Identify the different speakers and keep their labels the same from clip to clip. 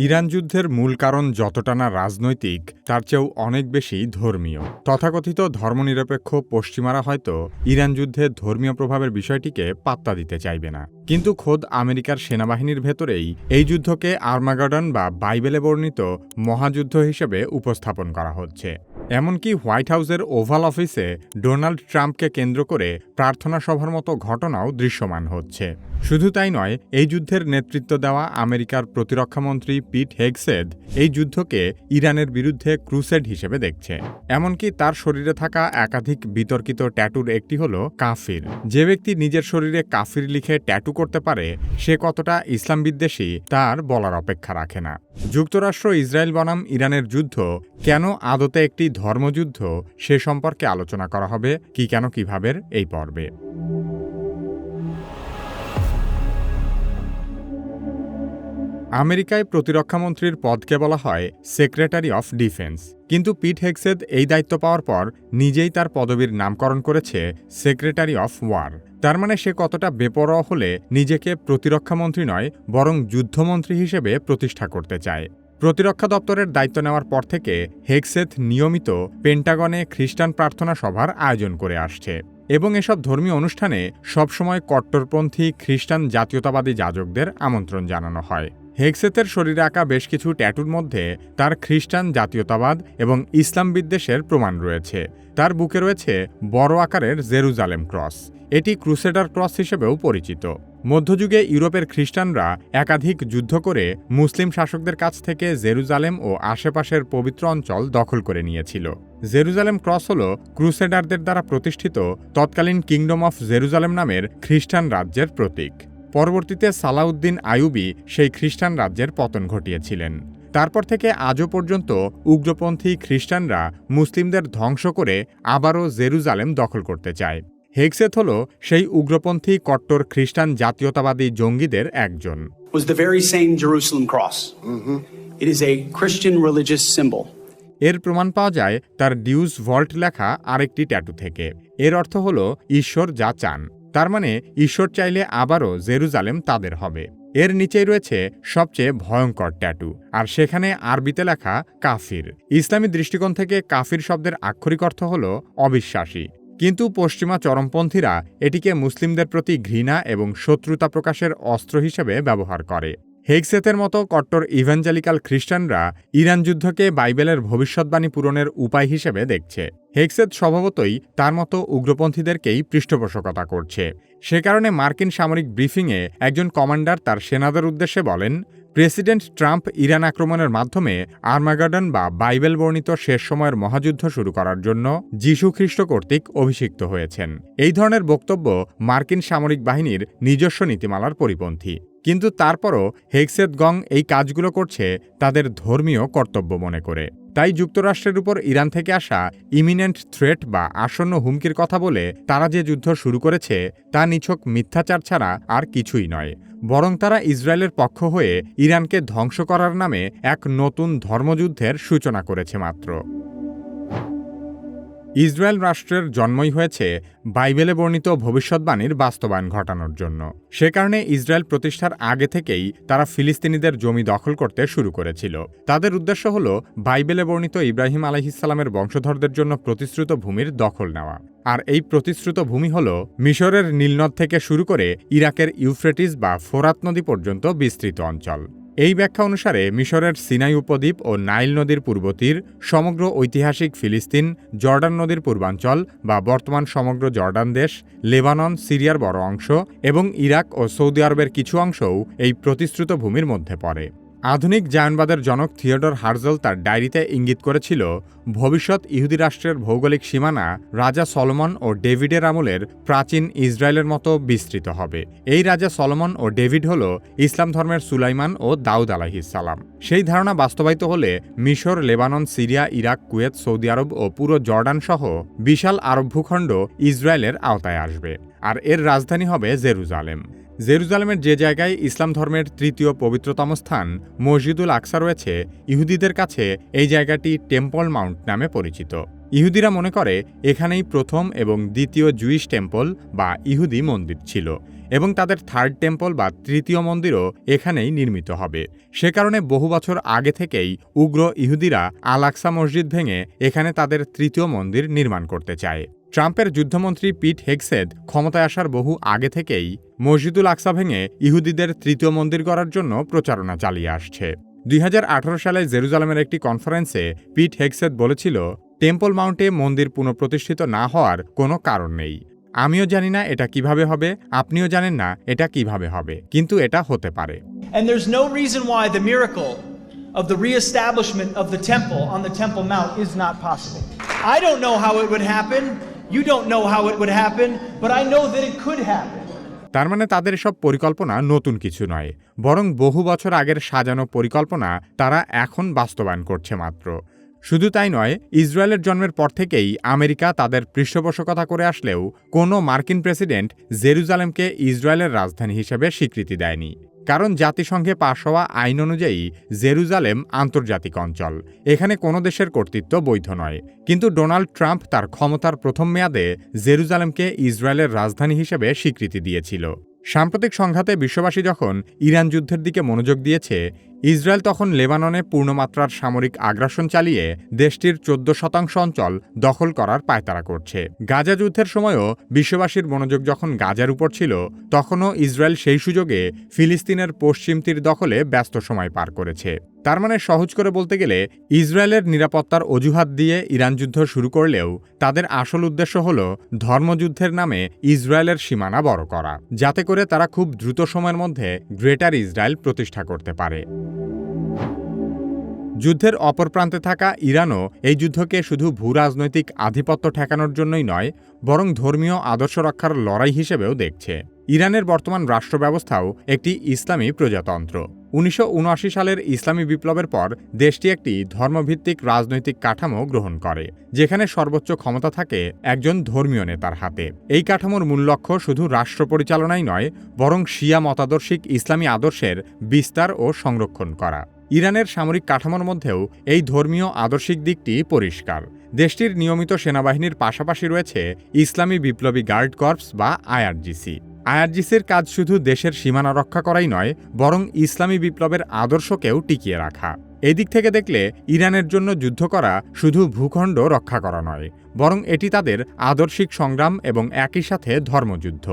Speaker 1: Iran যুদ্ধের মূল কারণ যতটা না রাজনৈতিক তার চেয়েও অনেক বেশি ধর্মীয়। তথাকথিত ধর্মনিরপেক্ষ পশ্চিমারা হয়তো ইরান যুদ্ধে ধর্মীয় প্রভাবের বিষয়টিকে পাত্তা দিতে চাইবে না, কিন্তু খোদ আমেরিকার সেনাবাহিনীর ভেতরেই এই যুদ্ধকে আর্মাগেডন বা বাইবেলে বর্ণিত মহাযুদ্ধ হিসেবে উপস্থাপন করা হচ্ছে। এমনকি হোয়াইট হাউসের ওভাল অফিসে ডোনাল্ড ট্রাম্পকে কেন্দ্র করে প্রার্থনা সভার মতো ঘটনাও দৃশ্যমান হচ্ছে। শুধু তাই নয়, এই যুদ্ধের নেতৃত্ব দেওয়া আমেরিকার প্রতিরক্ষামন্ত্রী পিট হেগসেথ এই যুদ্ধকে ইরানের বিরুদ্ধে ক্রুসেড হিসেবে দেখছে। এমনকি তার শরীরে থাকা একাধিক বিতর্কিত ট্যাটুর একটি হলো কাফির। যে ব্যক্তি নিজের শরীরে কাফির লিখে ট্যাটু করতে পারে সে কতটা ইসলাম বিদ্বেষী তার বলার অপেক্ষা রাখে না। যুক্তরাষ্ট্র ইসরায়েল বনাম ইরানের যুদ্ধ কেন আদতে একটি ধর্মযুদ্ধ সে সম্পর্কে আলোচনা করা হবে কি কেন কিভাবে এই পর্বে। আমেরিকায় প্রতিরক্ষামন্ত্রীর পদকে বলা হয় সেক্রেটারি অফ ডিফেন্স, কিন্তু পিট হেগসেথ এই দায়িত্ব পাওয়ার পর নিজেই তার পদবীর নামকরণ করেছে সেক্রেটারি অফ ওয়ার। তার মানে সে কতটা বেপরোয়া হলে নিজেকে প্রতিরক্ষামন্ত্রী নয় বরং যুদ্ধমন্ত্রী হিসেবে প্রতিষ্ঠা করতে চায়। প্রতিরক্ষা দপ্তরের দায়িত্ব নেওয়ার পর থেকে হেগসেথ নিয়মিত পেন্টাগনে খ্রিস্টান প্রার্থনা সভার আয়োজন করে আসছে এবং এসব ধর্মীয় অনুষ্ঠানে সবসময় কট্টরপন্থী খ্রিস্টান জাতীয়তাবাদী যাজকদের আমন্ত্রণ জানানো হয়। হেগসেথের শরীরে আঁকা বেশ কিছু ট্যাটুর মধ্যে তার খ্রিস্টান জাতীয়তাবাদ এবং ইসলাম বিদ্বেষের প্রমাণ রয়েছে। তার বুকে রয়েছে বড় আকারের জেরুজালেম ক্রস। এটি ক্রুসেডার ক্রস হিসেবেও পরিচিত। মধ্যযুগে ইউরোপের খ্রিস্টানরা একাধিক যুদ্ধ করে মুসলিম শাসকদের কাছ থেকে জেরুজালেম ও আশেপাশের পবিত্র অঞ্চল দখল করে নিয়েছিল। জেরুজালেম ক্রস হল ক্রুসেডারদের দ্বারা প্রতিষ্ঠিত তৎকালীন কিংডম অফ জেরুজালেম নামের খ্রিস্টান রাজ্যের প্রতীক। পরবর্তীতে সালাউদ্দিন আইয়ুবী সেই খ্রিস্টান রাজ্যের পতন ঘটিয়েছিলেন। তারপর থেকে আজও পর্যন্ত উগ্রপন্থী খ্রিস্টানরা মুসলিমদের ধ্বংস করে আবারও জেরুজালেম দখল করতে চায়। হেগসেথ হল সেই উগ্রপন্থী কট্টর খ্রিস্টান জাতীয়তাবাদী জঙ্গিদের একজন। এর প্রমাণ পাওয়া যায় তার ডিউস ভল্ট লেখা আরেকটি ট্যাটু থেকে। এর অর্থ হল ঈশ্বর যা চান। তার মানে ঈশ্বর চাইলে আবারও জেরুজালেম তাদের হবে। এর নিচেই রয়েছে সবচেয়ে ভয়ঙ্কর ট্যাটু, আর সেখানে আরবিতে লেখা কাফির। ইসলামী দৃষ্টিকোণ থেকে কাফির শব্দের আক্ষরিক অর্থ হল অবিশ্বাসী, কিন্তু পশ্চিমা চরমপন্থীরা এটিকে মুসলিমদের প্রতি ঘৃণা এবং শত্রুতা প্রকাশের অস্ত্র হিসেবে ব্যবহার করে। হেগসেথের মতো কট্টর ইভাঞ্জেলিক্যাল খ্রিস্টানরা ইরান যুদ্ধকে বাইবেলের ভবিষ্যৎবাণী পূরণের উপায় হিসেবে দেখছে। হেগসেথ স্বভাবতই তার মতো উগ্রপন্থীদেরকেই পৃষ্ঠপোষকতা করছে। সে কারণে মার্কিন সামরিক ব্রিফিংয়ে একজন কমান্ডার তার সেনাদের উদ্দেশ্যে বলেন, প্রেসিডেন্ট ট্রাম্প ইরান আক্রমণের মাধ্যমে আর্মাগেডন বা বাইবেল বর্ণিত শেষ সময়ের মহাযুদ্ধ শুরু করার জন্য যীশু খ্রিস্ট কর্তৃক অভিষিক্ত হয়েছেন। এই ধরনের বক্তব্য মার্কিন সামরিক বাহিনীর নিজস্ব নীতিমালার পরিপন্থী, কিন্তু তারপরও হেগসেথ গং এই কাজগুলো করছে তাদের ধর্মীয় কর্তব্য মনে করে। তাই যুক্তরাষ্ট্রের উপর ইরান থেকে আসা ইমিনেন্ট থ্রেট বা আসন্ন হুমকির কথা বলে তারা যে যুদ্ধ শুরু করেছে তা নিছক মিথ্যাচার ছাড়া আর কিছুই নয়, বরং তারা ইসরায়েলের পক্ষ হয়ে ইরানকে ধ্বংস করার নামে এক নতুন ধর্মযুদ্ধের সূচনা করেছে মাত্র। ইসরায়েল রাষ্ট্রের জন্মই হয়েছে বাইবেলে বর্ণিত ভবিষ্যৎবাণীর বাস্তবায়ন ঘটানোর জন্য। সে কারণে ইসরায়েল প্রতিষ্ঠার আগে থেকেই তারা ফিলিস্তিনিদের জমি দখল করতে শুরু করেছিল। তাদের উদ্দেশ্য হল বাইবেলে বর্ণিত ইব্রাহিম আলাইহিসসালামের বংশধরদের জন্য প্রতিশ্রুত ভূমির দখল নেওয়া। আর এই প্রতিশ্রুত ভূমি হল মিশরের নীলনদ থেকে শুরু করে ইরাকের ইউফ্রেটিস বা ফোরাত নদী পর্যন্ত বিস্তৃত অঞ্চল। এই ব্যাখ্যা অনুসারে মিশরের সিনাই উপদ্বীপ ও নাইল নদীর পূর্ব তীর, সমগ্র ঐতিহাসিক ফিলিস্তিন, জর্ডান নদীর পূর্বাঞ্চল বা বর্তমান সমগ্র জর্ডান দেশ, লেবানন, সিরিয়ার বড় অংশ এবং ইরাক ও সৌদি আরবের কিছু অংশও এই প্রতিশ্রুত ভূমির মধ্যে পড়ে। আধুনিক জায়নবাদের জনক থিওডর হার্জল তার ডায়েরিতে ইঙ্গিত করেছিল, ভবিষ্যৎ ইহুদি রাষ্ট্রের ভৌগোলিক সীমানা রাজা সলোমন ও ডেভিডের আমলের প্রাচীন ইসরায়েলের মতো বিস্তৃত হবে। এই রাজা সলোমন ও ডেভিড হল ইসলাম ধর্মের সুলাইমান ও দাউদ আলাইহিসসালাম। সেই ধারণা বাস্তবায়িত হলে মিশর, Lebanon, Syria, Iraq, Kuwait, Saudi Arabia ও পুরো জর্ডান সহ বিশাল আরব ভূখণ্ড ইসরায়েলের আওতায় আসবে, আর এর রাজধানী হবে জেরুজালেম। জেরুজালেমের যে জায়গায় ইসলাম ধর্মের তৃতীয় পবিত্রতম স্থান মসজিদুল আকসা রয়েছে, ইহুদিদের কাছে এই জায়গাটি টেম্পল মাউন্ট নামে পরিচিত। ইহুদিরা মনে করে এখানেই প্রথম এবং দ্বিতীয় জুইশ টেম্পল বা ইহুদি মন্দির ছিল। এবং তাদের থার্ড টেম্পল বা তৃতীয় মন্দিরও এখানেই নির্মিত হবে। সে কারণে বহু বছর আগে থেকেই উগ্র ইহুদিরা আল আকসা মসজিদ ভেঙে এখানে তাদের তৃতীয় মন্দির নির্মাণ করতে চায়। ট্রাম্পের যুদ্ধমন্ত্রী পিট হেগসেথ ক্ষমতায় আসার বহু আগে থেকেই মসজিদুল আকসা ভেঙে ইহুদিদের তৃতীয় মন্দির গড়ার জন্য প্রচারণা চালিয়ে আসছে। 2018 সালে জেরুজালেমের একটি কনফারেন্সে পিট হেগসেথ বলেছিল, টেম্পল মাউন্টে মন্দির পুনঃপ্রতিষ্ঠিত না হওয়ার কোনো কারণ নেই। আমিও জানি না এটা কিভাবে হবে, আপনিও জানেন না এটা কিভাবে হবে, কিন্তু এটা হতে পারে।
Speaker 2: And there's no reason why the miracle of the reestablishment of the temple on the Temple Mount is not possible. I don't know how it would happen. You don't know how it would happen, but I know that it could happen.
Speaker 1: তার মানে তাদের সব পরিকল্পনা নতুন কিছু নয়, বরং বহু বছর আগের সাজানো পরিকল্পনা তারা এখন বাস্তবায়ন করছে মাত্র। শুধু তাই নয়, ইসরায়েলের জন্মের পর থেকেই আমেরিকা তাদের পৃষ্ঠপোষকতা করে আসলেও কোনো মার্কিন প্রেসিডেন্ট জেরুজালেমকে ইসরায়েলের রাজধানী হিসেবে স্বীকৃতি দেয়নি। কারণ জাতিসংঘে পাশ হওয়া আইন অনুযায়ী জেরুজালেম আন্তর্জাতিক অঞ্চল, এখানে কোনো দেশের কর্তৃত্ব বৈধ নয়। কিন্তু ডোনাল্ড ট্রাম্প তার ক্ষমতার প্রথম মেয়াদে জেরুজালেমকে ইসরায়েলের রাজধানী হিসেবে স্বীকৃতি দিয়েছিল। সাম্প্রতিক সংঘাতে বিশ্ববাসী যখন ইরান যুদ্ধের দিকে মনোযোগ দিয়েছে, ইসরায়েল তখন লেবাননে পূর্ণমাত্রার সামরিক আগ্রাসন চালিয়ে দেশটির 14% অঞ্চল দখল করার পায়তারা করছে। গাজা যুদ্ধের সময়ও বিশ্ববাসীর মনোযোগ যখন গাজার উপর ছিল, তখনও ইসরায়েল সেই সুযোগে ফিলিস্তিনের পশ্চিম তীর দখলে ব্যস্ত সময় পার করেছে। তার মানে সহজ করে বলতে গেলে, ইসরায়েলের নিরাপত্তার অজুহাত দিয়ে ইরান যুদ্ধ শুরু করলেও তাদের আসল উদ্দেশ্য হল ধর্মযুদ্ধের নামে ইসরায়েলের সীমানা বড় করা, যাতে করে তারা খুব দ্রুত সময়ের মধ্যে গ্রেটার ইসরায়েল প্রতিষ্ঠা করতে পারে। যুদ্ধের অপর প্রান্তে থাকা ইরানও এই যুদ্ধকে শুধু ভূরাজনৈতিক আধিপত্য ঠেকানোর জন্যই নয়, বরং ধর্মীয় আদর্শ রক্ষার লড়াই হিসেবেও দেখছে। ইরানের বর্তমান রাষ্ট্র ব্যবস্থাও একটি ইসলামী প্রজাতন্ত্র। 1979 সালের ইসলামী বিপ্লবের পর দেশটি একটি ধর্মভিত্তিক রাজনৈতিক কাঠামো গ্রহণ করে, যেখানে সর্বোচ্চ ক্ষমতা থাকে একজন ধর্মীয় নেতার হাতে। এই কাঠামোর মূল লক্ষ্য শুধু রাষ্ট্র পরিচালনাই নয়, বরং শিয়া মতাদর্শিক ইসলামী আদর্শের বিস্তার ও সংরক্ষণ করা। ইরানের সামরিক কাঠামোর মধ্যেও এই ধর্মীয় আদর্শিক দিকটি পরিষ্কার। দেশটির নিয়মিত সেনাবাহিনীর পাশাপাশি রয়েছে ইসলামী বিপ্লবী গার্ড কর্পস বা আইআরজিসি। আইআরজিসির কাজ শুধু দেশের সীমানা রক্ষা করাই নয়, বরং ইসলামী বিপ্লবের আদর্শকেও টিকিয়ে রাখা। এই দিক থেকে দেখলে ইরানের জন্য যুদ্ধ করা শুধু ভূখণ্ড রক্ষা করা নয়, বরং এটি তাদের আদর্শিক সংগ্রাম এবং একই সাথে ধর্মযুদ্ধ।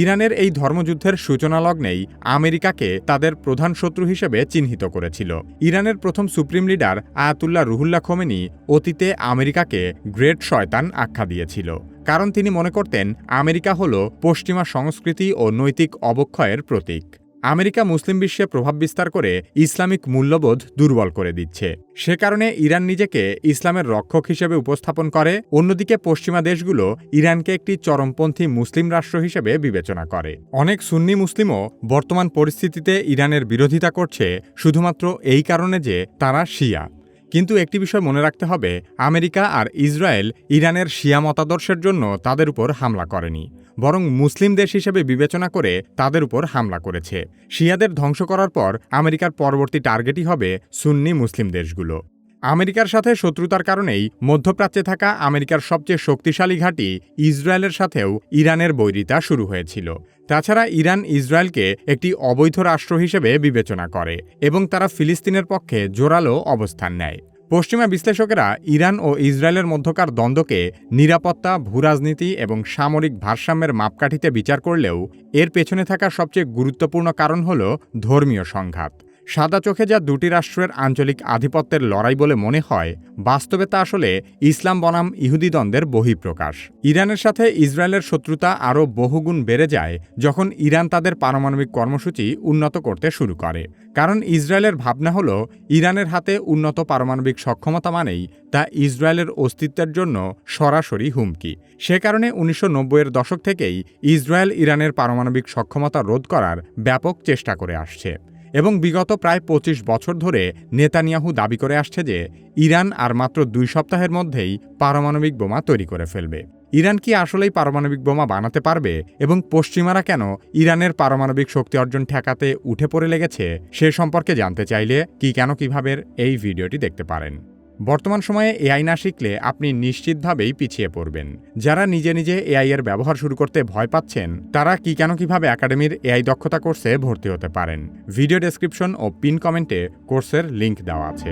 Speaker 1: ইরানের এই ধর্মযুদ্ধের সূচনা লগ্নেই আমেরিকাকে তাদের প্রধান শত্রু হিসেবে চিহ্নিত করেছিল। ইরানের প্রথম supreme leader Ayatollah Ruhullah Khomeini অতীতে আমেরিকাকে গ্রেট শয়তান আখ্যা দিয়েছিল, কারণ তিনি মনে করতেন আমেরিকা হল পশ্চিমা সংস্কৃতি ও নৈতিক অবক্ষয়ের প্রতীক। আমেরিকা মুসলিম বিশ্বে প্রভাব বিস্তার করে ইসলামিক মূল্যবোধ দুর্বল করে দিচ্ছে। সে কারণে ইরান নিজেকে ইসলামের রক্ষক হিসেবে উপস্থাপন করে, অন্যদিকে পশ্চিমা দেশগুলো ইরানকে একটি চরমপন্থী মুসলিম রাষ্ট্র হিসেবে বিবেচনা করে। অনেক সুন্নি মুসলিমও বর্তমান পরিস্থিতিতে ইরানের বিরোধিতা করছে শুধুমাত্র এই কারণে যে তারা শিয়া। কিন্তু একটি বিষয় মনে রাখতে হবে, আমেরিকা আর ইসরায়েল ইরানের শিয়া মতাদর্শের জন্য তাদের উপর হামলা করেনি, বরং মুসলিম দেশ হিসেবে বিবেচনা করে তাদের উপর হামলা করেছে। শিয়াদের ধ্বংস করার পর আমেরিকার পরবর্তী টার্গেটই হবে সুন্নি মুসলিম দেশগুলো। আমেরিকার সাথে শত্রুতার কারণেই মধ্যপ্রাচ্যে থাকা আমেরিকার সবচেয়ে শক্তিশালী ঘাঁটি ইসরায়েলের সাথেও ইরানের বৈরিতা শুরু হয়েছিল। তাছাড়া ইরান ইসরায়েলকে একটি অবৈধ রাষ্ট্র হিসেবে বিবেচনা করে এবং তারা ফিলিস্তিনের পক্ষে জোরালো অবস্থান নেয়। পশ্চিমা বিশ্লেষকেরা ইরান ও ইসরায়েলের মধ্যকার দ্বন্দ্বকে নিরাপত্তা, ভূরাজনীতি এবং সামরিক ভারসাম্যের মাপকাঠিতে বিচার করলেও এর পেছনে থাকা সবচেয়ে গুরুত্বপূর্ণ কারণ হল ধর্মীয় সংঘাত। সাদা চোখে যা দুটি রাষ্ট্রের আঞ্চলিক আধিপত্যের লড়াই বলে মনে হয়, বাস্তবে তা আসলে ইসলাম বনাম ইহুদি দ্বন্দ্বের বহিঃপ্রকাশ। ইরানের সাথে ইসরায়েলের শত্রুতা আরও বহুগুণ বেড়ে যায় যখন ইরান তাদের পারমাণবিক কর্মসূচি উন্নত করতে শুরু করে। কারণ ইসরায়েলের ভাবনা হল ইরানের হাতে উন্নত পারমাণবিক সক্ষমতা মানেই তা ইসরায়েলের অস্তিত্বের জন্য সরাসরি হুমকি। সে কারণে 1990-এর দশক থেকেই ইসরায়েল ইরানের পারমাণবিক সক্ষমতা রোধ করার ব্যাপক চেষ্টা করে আসছে এবং বিগত প্রায় 25 বছর ধরে নেতানিয়াহু দাবি করে আসছে যে ইরান আর মাত্র 2 সপ্তাহের মধ্যেই পারমাণবিক বোমা তৈরি করে ফেলবে। ইরান কি আসলেই পারমাণবিক বোমা বানাতে পারবে এবং পশ্চিমারা কেন ইরানের পারমাণবিক শক্তি অর্জন ঠেকাতে উঠে পড়ে লেগেছে, সে সম্পর্কে জানতে চাইলে কি কেন কিভাবে এই ভিডিওটি দেখতে পারেন। বর্তমান সময়ে এআই না শিখলে আপনি নিশ্চিতভাবেই পিছিয়ে পড়বেন। যারা নিজে নিজে এআই এর ব্যবহার শুরু করতে ভয় পাচ্ছেন, তারা কিভাবে একাডেমির এআই দক্ষতা কোর্সে ভর্তি হতে পারেন। ভিডিও ডেসক্রিপশন ও পিন কমেন্টে কোর্সের লিংক দেওয়া আছে।